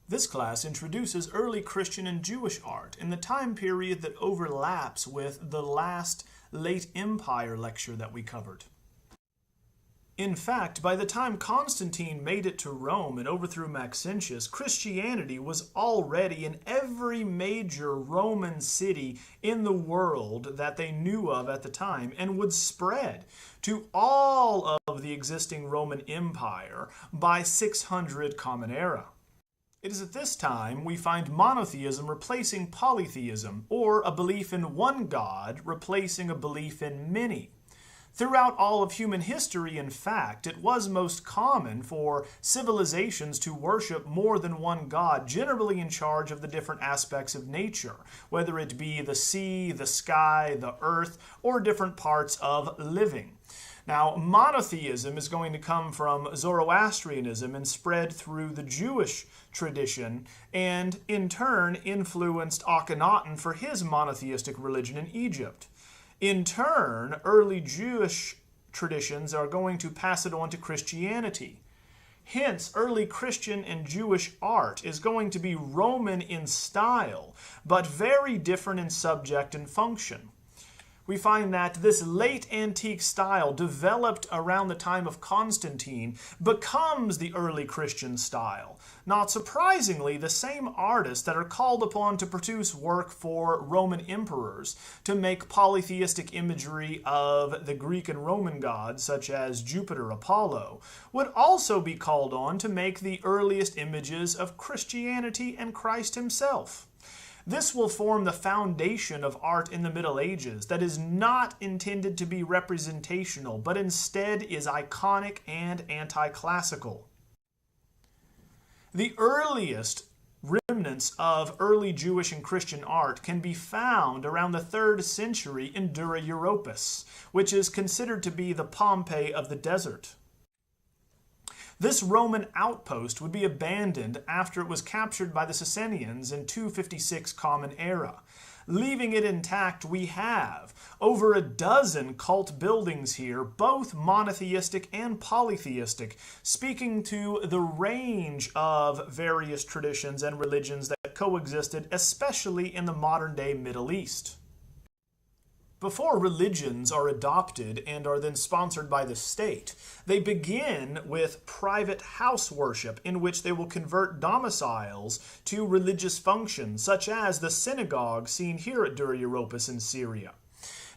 This class introduces early Christian and Jewish art in the time period that overlaps with the last late Empire lecture that we covered. In fact, by the time Constantine made it to Rome and overthrew Maxentius, Christianity was already in every major Roman city in the world that they knew of at the time and would spread to all of the existing Roman Empire by 600 Common Era. It is at this time we find monotheism replacing polytheism, or a belief in one God replacing a belief in many. Throughout all of human history, in fact, it was most common for civilizations to worship more than one God, generally in charge of the different aspects of nature, whether it be the sea, the sky, the earth, or different parts of living. Now, monotheism is going to come from Zoroastrianism and spread through the Jewish tradition, and in turn influenced Akhenaten for his monotheistic religion in Egypt. In turn, early Jewish traditions are going to pass it on to Christianity. Hence, early Christian and Jewish art is going to be Roman in style, but very different in subject and function. We find that this late antique style developed around the time of Constantine becomes the early Christian style. Not surprisingly, the same artists that are called upon to produce work for Roman emperors to make polytheistic imagery of the Greek and Roman gods, such as Jupiter, Apollo, would also be called on to make the earliest images of Christianity and Christ himself. This will form the foundation of art in the Middle Ages that is not intended to be representational, but instead is iconic and anti-classical. The earliest remnants of early Jewish and Christian art can be found around the 3rd century in Dura Europos, which is considered to be the Pompeii of the desert. This Roman outpost would be abandoned after it was captured by the Sasanians in 256 Common Era. Leaving it intact, we have over a dozen cult buildings here, both monotheistic and polytheistic, speaking to the range of various traditions and religions that coexisted, especially in the modern-day Middle East. Before religions are adopted and are then sponsored by the state, they begin with private house worship in which they will convert domiciles to religious functions, such as the synagogue seen here at Dura Europos in Syria.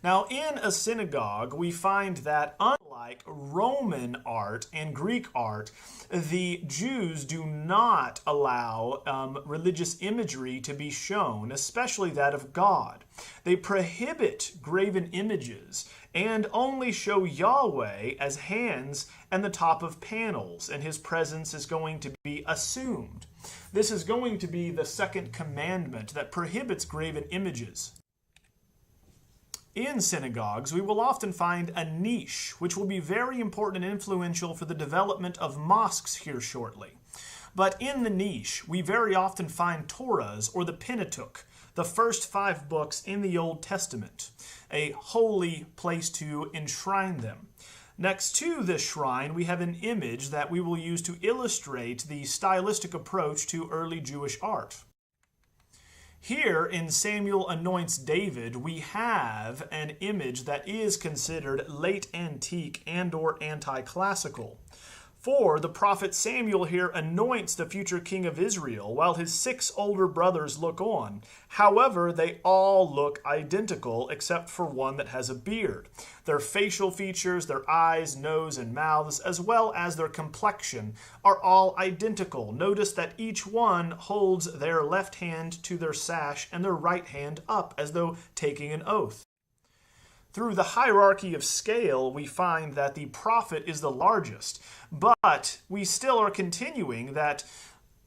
Now, in a synagogue, we find that unlike Roman art and Greek art, the Jews do not allow religious imagery to be shown, especially that of God. They prohibit graven images and only show Yahweh as hands and the top of panels, and his presence is going to be assumed. This is going to be the second commandment that prohibits graven images. In synagogues, we will often find a niche, which will be very important and influential for the development of mosques here shortly. But in the niche, we very often find Torahs, or the Pentateuch, the first 5 books in the Old Testament, a holy place to enshrine them. Next to this shrine, we have an image that we will use to illustrate the stylistic approach to early Jewish art. Here in Samuel Anoints David, we have an image that is considered late antique and/or anti-classical. For the prophet Samuel here anoints the future king of Israel, while his 6 older brothers look on. However, they all look identical except for one that has a beard. Their facial features, their eyes, nose, and mouths, as well as their complexion, are all identical. Notice that each one holds their left hand to their sash and their right hand up, as though taking an oath. Through the hierarchy of scale, we find that the prophet is the largest, but we still are continuing that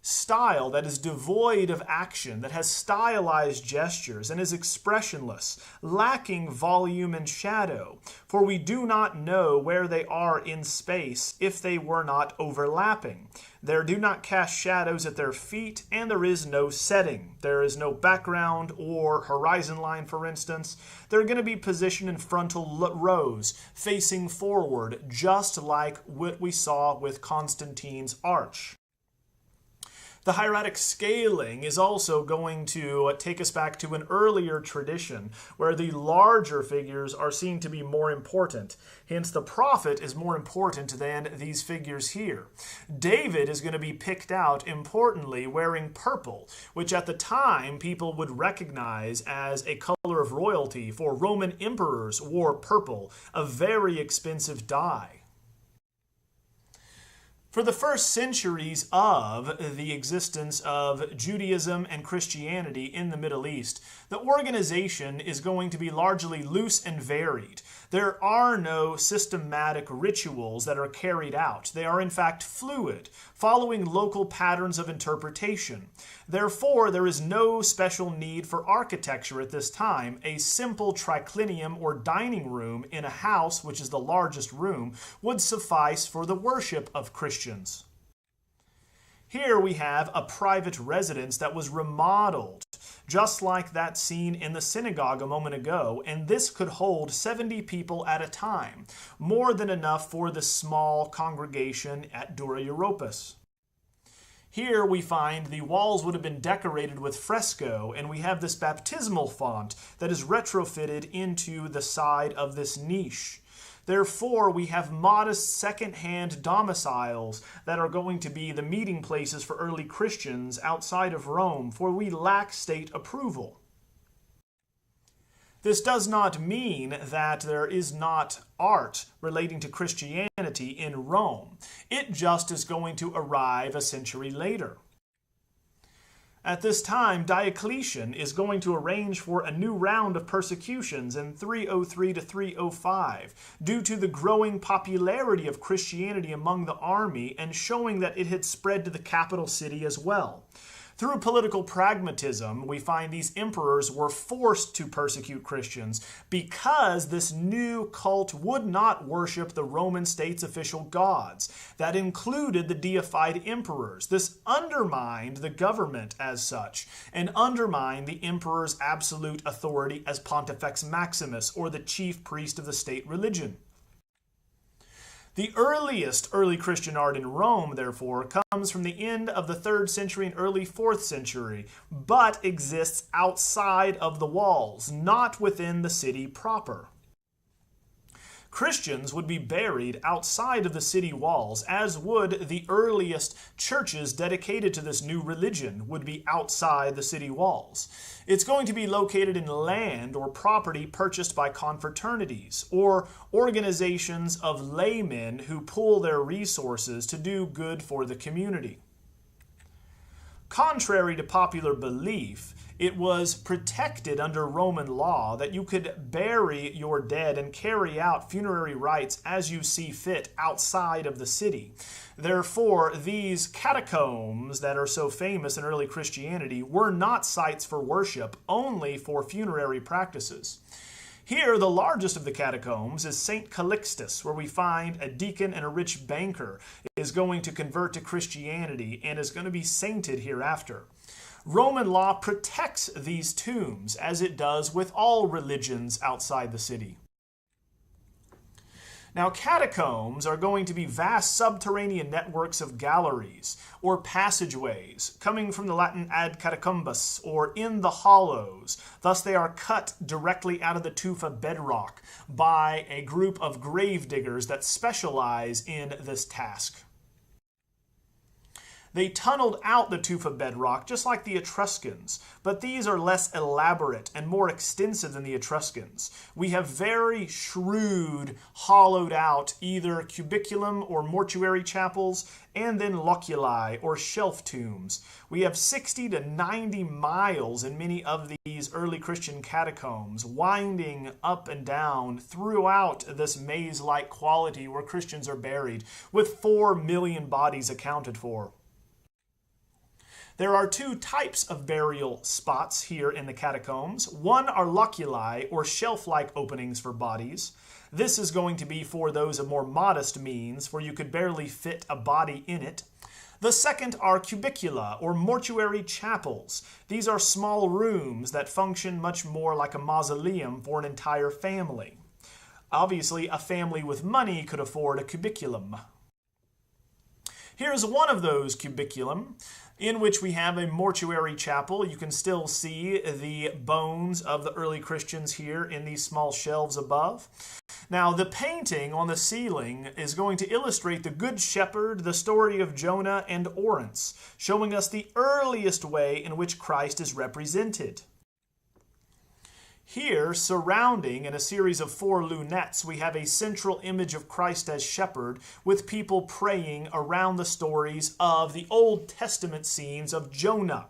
style that is devoid of action, that has stylized gestures and is expressionless, lacking volume and shadow, for we do not know where they are in space if they were not overlapping. There do not cast shadows at their feet, and there is no setting. There is no background or horizon line, for instance. They're going to be positioned in frontal rows, facing forward, just like what we saw with Constantine's arch. The hieratic scaling is also going to take us back to an earlier tradition where the larger figures are seen to be more important. Hence, the prophet is more important than these figures here. David is going to be picked out importantly wearing purple, which at the time people would recognize as a color of royalty, for Roman emperors wore purple, a very expensive dye. For the first centuries of the existence of Judaism and Christianity in the Middle East, the organization is going to be largely loose and varied. There are no systematic rituals that are carried out. They are in fact fluid, following local patterns of interpretation. Therefore, there is no special need for architecture at this time. A simple triclinium or dining room in a house, which is the largest room, would suffice for the worship of Christians. Here we have a private residence that was remodeled, just like that seen in the synagogue a moment ago, and this could hold 70 people at a time, more than enough for the small congregation at Dura Europos. Here we find the walls would have been decorated with fresco, and we have this baptismal font that is retrofitted into the side of this niche. Therefore, we have modest second-hand domiciles that are going to be the meeting places for early Christians outside of Rome, for we lack state approval. This does not mean that there is not art relating to Christianity in Rome. It just is going to arrive a century later. At this time, Diocletian is going to arrange for a new round of persecutions in 303 to 305 due to the growing popularity of Christianity among the army and showing that it had spread to the capital city as well. Through political pragmatism, we find these emperors were forced to persecute Christians because this new cult would not worship the Roman state's official gods. That included the deified emperors. This undermined the government as such and undermined the emperor's absolute authority as Pontifex Maximus, or the chief priest of the state religion. The earliest early Christian art in Rome, therefore, comes from the end of the 3rd century and early 4th century, but exists outside of the walls, not within the city proper. Christians would be buried outside of the city walls, as would the earliest churches dedicated to this new religion would be outside the city walls. It's going to be located in land or property purchased by confraternities or organizations of laymen who pool their resources to do good for the community. Contrary to popular belief, it was protected under Roman law that you could bury your dead and carry out funerary rites as you see fit outside of the city. Therefore, these catacombs that are so famous in early Christianity were not sites for worship, only for funerary practices. Here, the largest of the catacombs is St. Calixtus, where we find a deacon and a rich banker is going to convert to Christianity and is going to be sainted hereafter. Roman law protects these tombs, as it does with all religions outside the city. Now, catacombs are going to be vast subterranean networks of galleries or passageways, coming from the Latin ad catacombus, or in the hollows. Thus, they are cut directly out of the tufa bedrock by a group of grave diggers that specialize in this task. They tunneled out the tufa bedrock just like the Etruscans, but these are less elaborate and more extensive than the Etruscans. We have very shrewd, hollowed out either cubiculum or mortuary chapels, and then loculi or shelf tombs. We have 60 to 90 miles in many of these early Christian catacombs, winding up and down throughout this maze-like quality where Christians are buried, with 4 million bodies accounted for. There are 2 types of burial spots here in the catacombs. One are loculi, or shelf-like openings for bodies. This is going to be for those of more modest means, where you could barely fit a body in it. The second are cubicula, or mortuary chapels. These are small rooms that function much more like a mausoleum for an entire family. Obviously, a family with money could afford a cubiculum. Here's one of those cubiculum. in which we have a mortuary chapel. You can still see the bones of the early Christians here in these small shelves above. Now, the painting on the ceiling is going to illustrate the Good Shepherd, the story of Jonah and ARTH, showing us the earliest way in which Christ is represented. Here, surrounding in a series of 4 lunettes, we have a central image of Christ as shepherd with people praying around the stories of the Old Testament scenes of Jonah.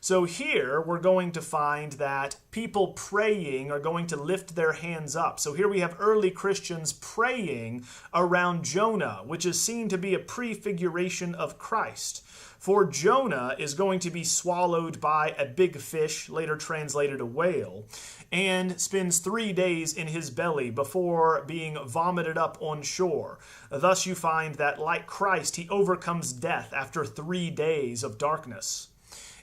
So here we're going to find that people praying are going to lift their hands up. So here we have early Christians praying around Jonah, which is seen to be a prefiguration of Christ. For Jonah is going to be swallowed by a big fish, later translated a whale, and spends 3 days in his belly before being vomited up on shore. Thus you find that, like Christ, he overcomes death after 3 days of darkness.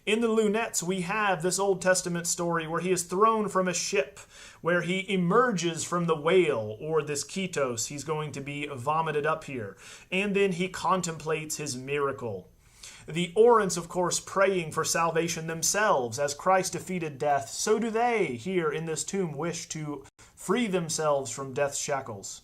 In the lunettes, we have this Old Testament story where he is thrown from a ship, where he emerges from the whale, or this ketos. He's going to be vomited up here. And then he contemplates his miracle. The ARTHs, of course, praying for salvation themselves. As Christ defeated death, so do they here in this tomb wish to free themselves from death's shackles.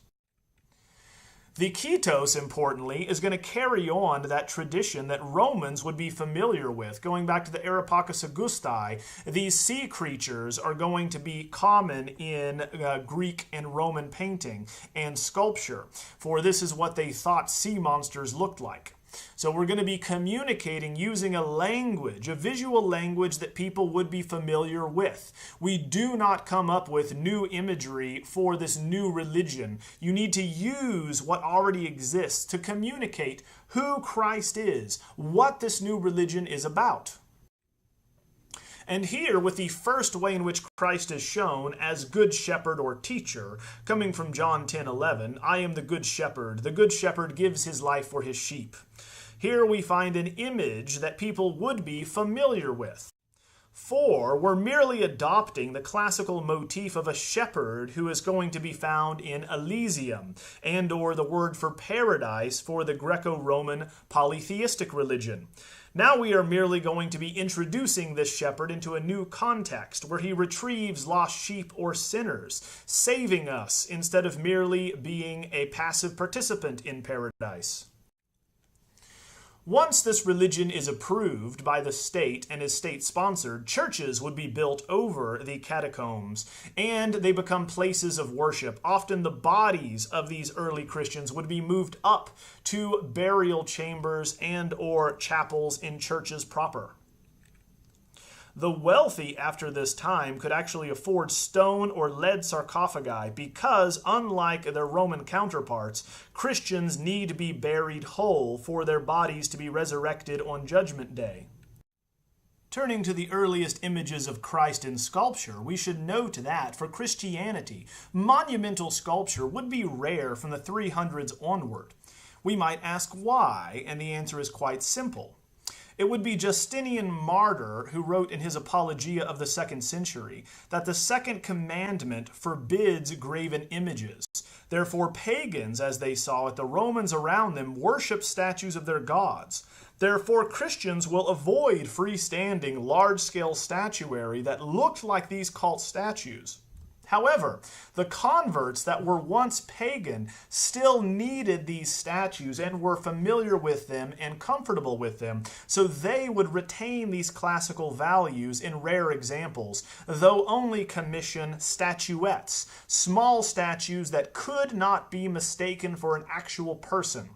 The ketos, importantly, is going to carry on that tradition that Romans would be familiar with. Going back to the Areopagus Augusti, these sea creatures are going to be common in Greek and Roman painting and sculpture, for this is what they thought sea monsters looked like. So we're going to be communicating using a language, a visual language that people would be familiar with. We do not come up with new imagery for this new religion. You need to use what already exists to communicate who Christ is, what this new religion is about. And here, with the first way in which Christ is shown as Good Shepherd or teacher, coming from John 10:11, I am the Good Shepherd. The Good Shepherd gives his life for his sheep. Here we find an image that people would be familiar with. For we're merely adopting the classical motif of a shepherd who is going to be found in Elysium, and or the word for paradise for the Greco-Roman polytheistic religion. Now we are merely going to be introducing this shepherd into a new context where he retrieves lost sheep or sinners, saving us instead of merely being a passive participant in paradise. Once this religion is approved by the state and is state-sponsored, churches would be built over the catacombs, and they become places of worship. Often the bodies of these early Christians would be moved up to burial chambers and or chapels in churches proper. The wealthy after this time could actually afford stone or lead sarcophagi because, unlike their Roman counterparts, Christians need to be buried whole for their bodies to be resurrected on Judgment Day. Turning to the earliest images of Christ in sculpture, we should note that, for Christianity, monumental sculpture would be rare from the 300s onward. We might ask why, and the answer is quite simple. It would be Justinian Martyr who wrote in his Apologia of the 2nd century that the second commandment forbids graven images. Therefore, pagans, as they saw it, the Romans around them, worship statues of their gods. Therefore, Christians will avoid freestanding, large-scale statuary that looked like these cult statues. However, the converts that were once pagan still needed these statues and were familiar with them and comfortable with them, so they would retain these classical values in rare examples, though only commission statuettes, small statues that could not be mistaken for an actual person.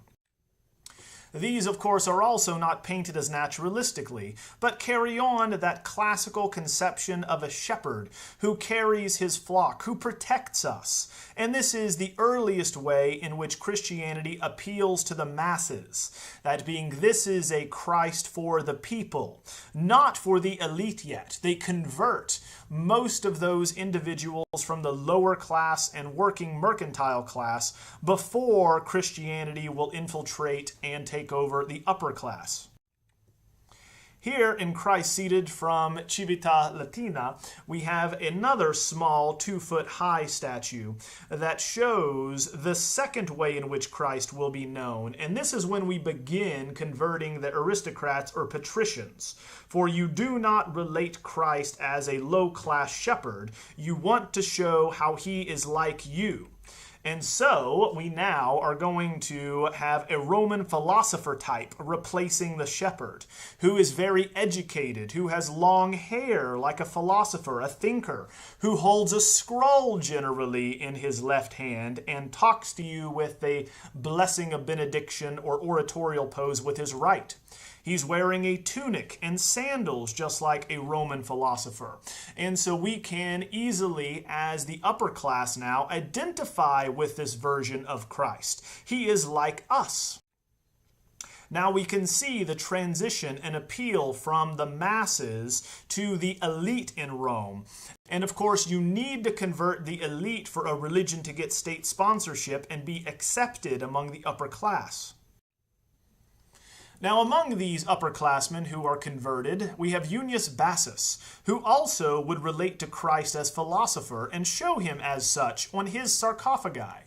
These, of course, are also not painted as naturalistically, but carry on that classical conception of a shepherd who carries his flock, who protects us. And this is the earliest way in which Christianity appeals to the masses. That being, this is a Christ for the people, not for the elite yet. They convert most of those individuals from the lower class and working mercantile class before Christianity will infiltrate and take over the upper class. Here in Christ seated from Civita Latina, we have another small 2-foot high statue that shows the second way in which Christ will be known. And this is when we begin converting the aristocrats or patricians. For you do not relate Christ as a low-class shepherd. You want to show how he is like you. And so we now are going to have a Roman philosopher type replacing the shepherd, who is very educated, who has long hair like a philosopher, a thinker, who holds a scroll generally in his left hand and talks to you with a blessing of benediction or oratorial pose with his right. He's wearing a tunic and sandals just like a Roman philosopher. And so we can easily, as the upper class now, identify with this version of Christ. He is like us. Now we can see the transition and appeal from the masses to the elite in Rome. And of course, you need to convert the elite for a religion to get state sponsorship and be accepted among the upper class. Now, among these upperclassmen who are converted, we have Unius Bassus, who also would relate to Christ as philosopher and show him as such on his sarcophagi.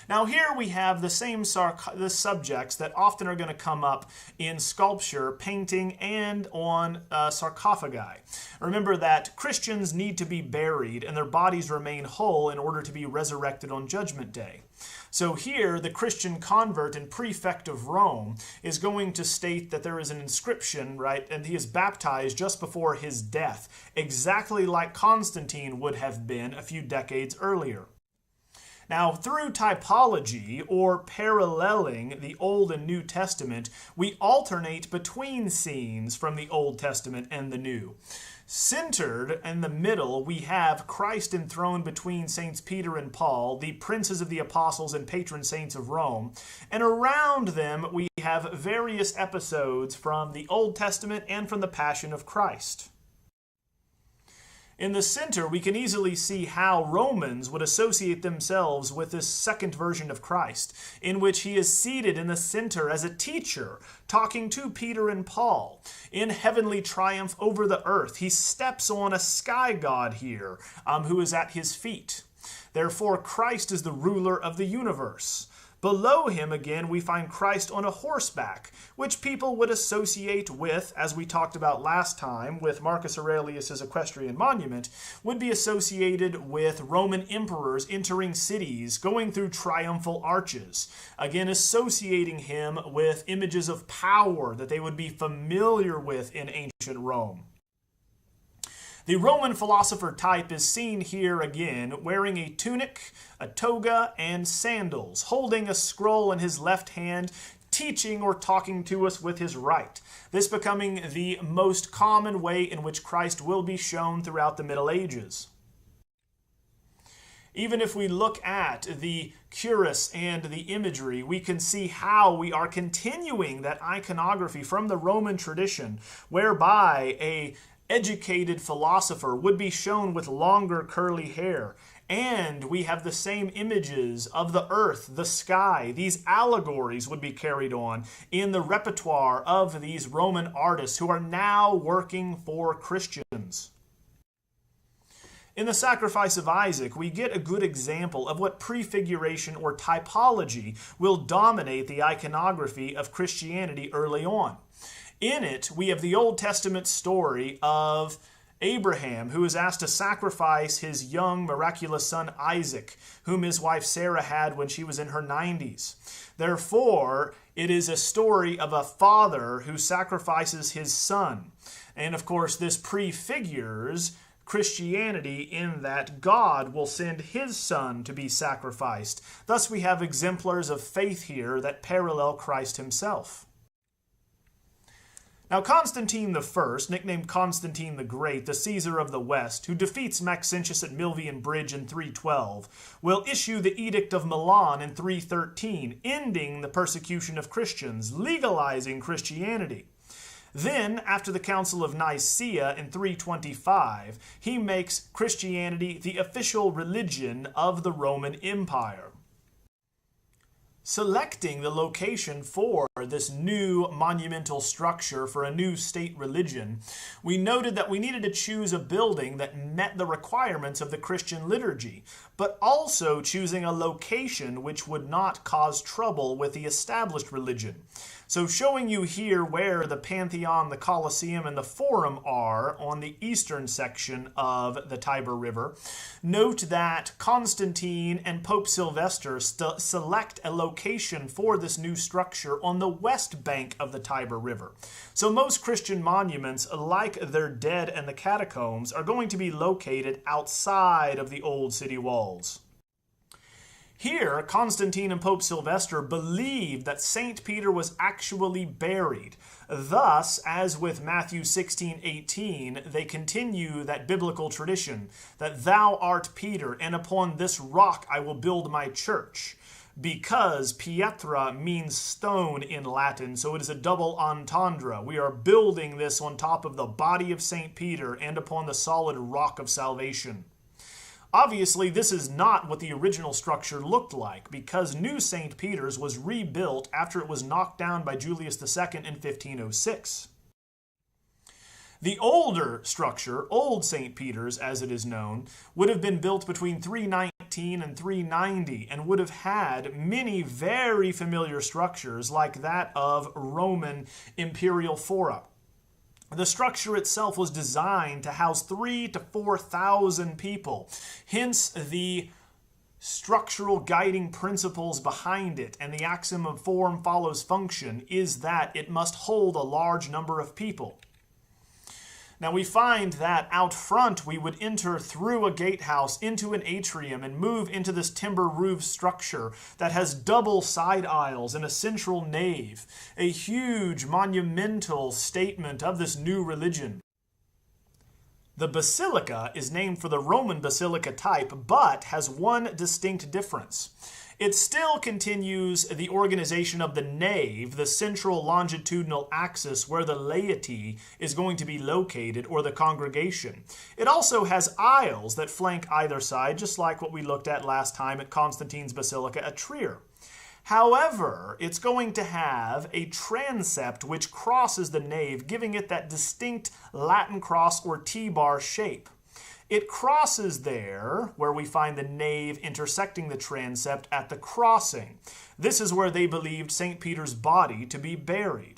Now here we have the same subjects that often are going to come up in sculpture, painting, and on sarcophagi. Remember that Christians need to be buried and their bodies remain whole in order to be resurrected on Judgment Day. So here, the Christian convert and prefect of Rome is going to state that there is an inscription, right, and he is baptized just before his death, exactly like Constantine would have been a few decades earlier. Now, through typology, or paralleling the Old and New Testament, we alternate between scenes from the Old Testament and the New. Centered in the middle, we have Christ enthroned between Saints Peter and Paul, the princes of the apostles and patron saints of Rome. And around them, we have various episodes from the Old Testament and from the Passion of Christ. In the center, we can easily see how Romans would associate themselves with this second version of Christ, in which he is seated in the center as a teacher, talking to Peter and Paul. In heavenly triumph over the earth, he steps on a sky god here, who is at his feet. Therefore, Christ is the ruler of the universe. Below him, again, we find Christ on a horseback, which people would associate with, as we talked about last time, with Marcus Aurelius' equestrian monument, would be associated with Roman emperors entering cities, going through triumphal arches, again associating him with images of power that they would be familiar with in ancient Rome. The Roman philosopher type is seen here again, wearing a tunic, a toga, and sandals, holding a scroll in his left hand, teaching or talking to us with his right. This becoming the most common way in which Christ will be shown throughout the Middle Ages. Even if we look at the cuirass and the imagery, we can see how we are continuing that iconography from the Roman tradition, whereby a educated philosopher would be shown with longer curly hair. And we have the same images of the earth, the sky. These allegories would be carried on in the repertoire of these Roman artists who are now working for Christians. In the sacrifice of Isaac, we get a good example of what prefiguration or typology will dominate the iconography of Christianity early on. In it, we have the Old Testament story of Abraham, who is asked to sacrifice his young, miraculous son Isaac, whom his wife Sarah had when she was in her 90s. Therefore, it is a story of a father who sacrifices his son. And of course, this prefigures Christianity in that God will send his son to be sacrificed. Thus, we have exemplars of faith here that parallel Christ himself. Now, Constantine I, nicknamed Constantine the Great, the Caesar of the West, who defeats Maxentius at Milvian Bridge in 312, will issue the Edict of Milan in 313, ending the persecution of Christians, legalizing Christianity. Then, after the Council of Nicaea in 325, he makes Christianity the official religion of the Roman Empire. Selecting the location for this new monumental structure for a new state religion, we noted that we needed to choose a building that met the requirements of the Christian liturgy, but also choosing a location which would not cause trouble with the established religion. So showing you here where the Pantheon, the Colosseum, and the Forum are on the eastern section of the Tiber River, note that Constantine and Pope Sylvester select a location for this new structure on the west bank of the Tiber River. So most Christian monuments, like their dead and the catacombs, are going to be located outside of the old city walls. Here, Constantine and Pope Sylvester believed that St. Peter was actually buried. Thus, as with Matthew 16:18, they continue that biblical tradition, that thou art Peter, and upon this rock I will build my church. Because pietra means stone in Latin, so it is a double entendre. We are building this on top of the body of St. Peter and upon the solid rock of salvation. Obviously, this is not what the original structure looked like, because New St. Peter's was rebuilt after it was knocked down by Julius II in 1506. The older structure, Old St. Peter's as it is known, would have been built between 319 and 390 and would have had many very familiar structures like that of Roman imperial fora. The structure itself was designed to house 3,000 to 4,000 people, hence the structural guiding principles behind it, and the axiom of form follows function is that it must hold a large number of people. Now we find that out front we would enter through a gatehouse into an atrium and move into this timber roof structure that has double side aisles and a central nave, a huge monumental statement of this new religion. The basilica is named for the Roman basilica type, but has one distinct difference. It still continues the organization of the nave, the central longitudinal axis where the laity is going to be located, or the congregation. It also has aisles that flank either side, just like what we looked at last time at Constantine's Basilica at Trier. However, it's going to have a transept which crosses the nave, giving it that distinct Latin cross or T-bar shape. It crosses there, where we find the nave intersecting the transept at the crossing. This is where they believed St. Peter's body to be buried.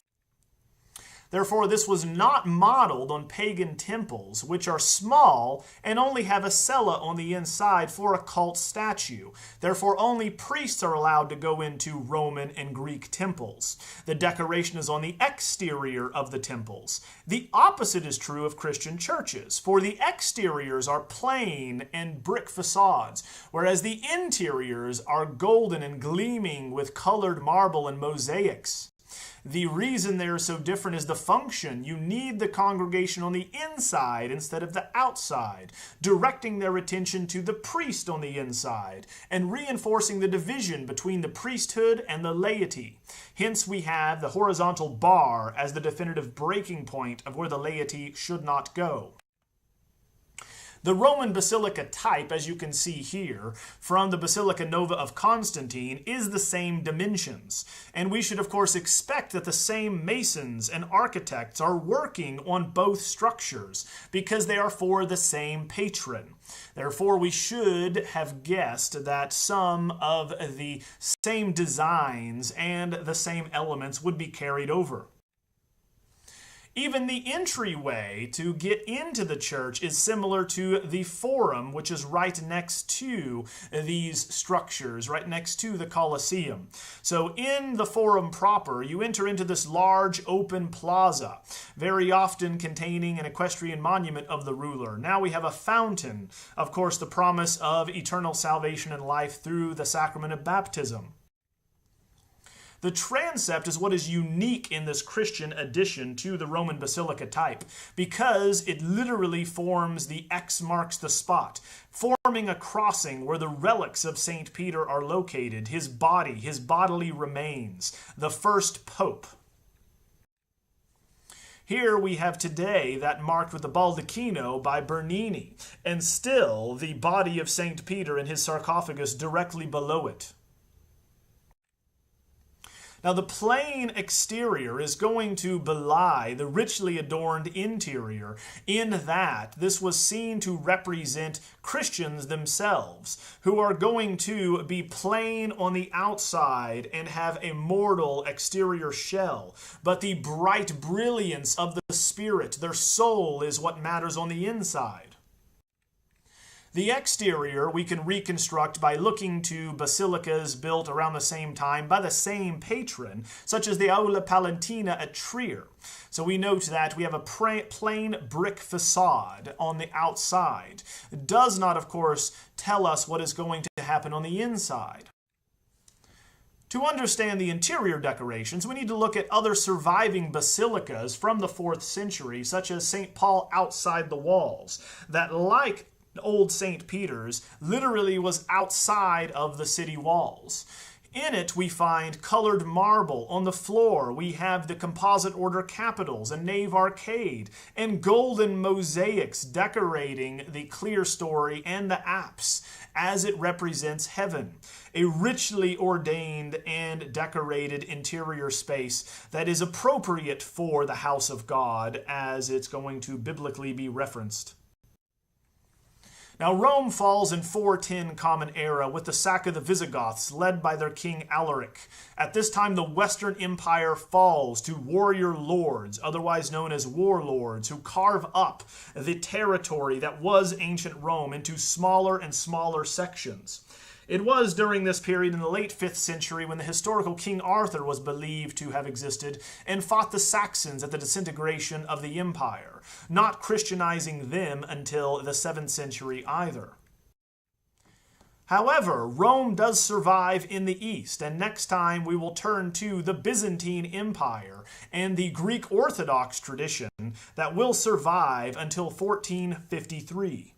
Therefore, this was not modeled on pagan temples, which are small and only have a cella on the inside for a cult statue. Therefore, only priests are allowed to go into Roman and Greek temples. The decoration is on the exterior of the temples. The opposite is true of Christian churches, for the exteriors are plain and brick facades, whereas the interiors are golden and gleaming with colored marble and mosaics. The reason they are so different is the function. You need the congregation on the inside instead of the outside, directing their attention to the priest on the inside, and reinforcing the division between the priesthood and the laity. Hence we have the horizontal bar as the definitive breaking point of where the laity should not go. The Roman basilica type, as you can see here, from the Basilica Nova of Constantine, is the same dimensions. And we should, of course, expect that the same masons and architects are working on both structures, because they are for the same patron. Therefore, we should have guessed that some of the same designs and the same elements would be carried over. Even the entryway to get into the church is similar to the forum, which is right next to these structures, right next to the Colosseum. So in the forum proper, you enter into this large open plaza, very often containing an equestrian monument of the ruler. Now we have a fountain, of course, the promise of eternal salvation and life through the sacrament of baptism. The transept is what is unique in this Christian addition to the Roman basilica type, because it literally forms the X marks the spot, forming a crossing where the relics of St. Peter are located, his body, his bodily remains, the first pope. Here we have today that marked with the baldacchino by Bernini, and still the body of St. Peter and his sarcophagus directly below it. Now, the plain exterior is going to belie the richly adorned interior in that this was seen to represent Christians themselves, who are going to be plain on the outside and have a mortal exterior shell. But the bright brilliance of the Spirit, their soul, is what matters on the inside. The exterior we can reconstruct by looking to basilicas built around the same time by the same patron, such as the Aula Palentina at Trier. So we note that we have a plain brick facade on the outside. It does not, of course, tell us what is going to happen on the inside. To understand the interior decorations, we need to look at other surviving basilicas from the 4th century, such as St. Paul outside the walls, that, like Old St. Peter's, literally was outside of the city walls. In it, we find colored marble. On the floor, we have the composite order capitals, a nave arcade, and golden mosaics decorating the clerestory and the apse, as it represents heaven. A richly ordained and decorated interior space that is appropriate for the house of God, as it's going to biblically be referenced. Now, Rome falls in 410 Common Era with the sack of the Visigoths, led by their king Alaric. At this time, the Western Empire falls to warrior lords, otherwise known as warlords, who carve up the territory that was ancient Rome into smaller and smaller sections. It was during this period in the late 5th century when the historical King Arthur was believed to have existed and fought the Saxons at the disintegration of the empire, not Christianizing them until the 7th century either. However, Rome does survive in the East, and next time we will turn to the Byzantine Empire and the Greek Orthodox tradition that will survive until 1453.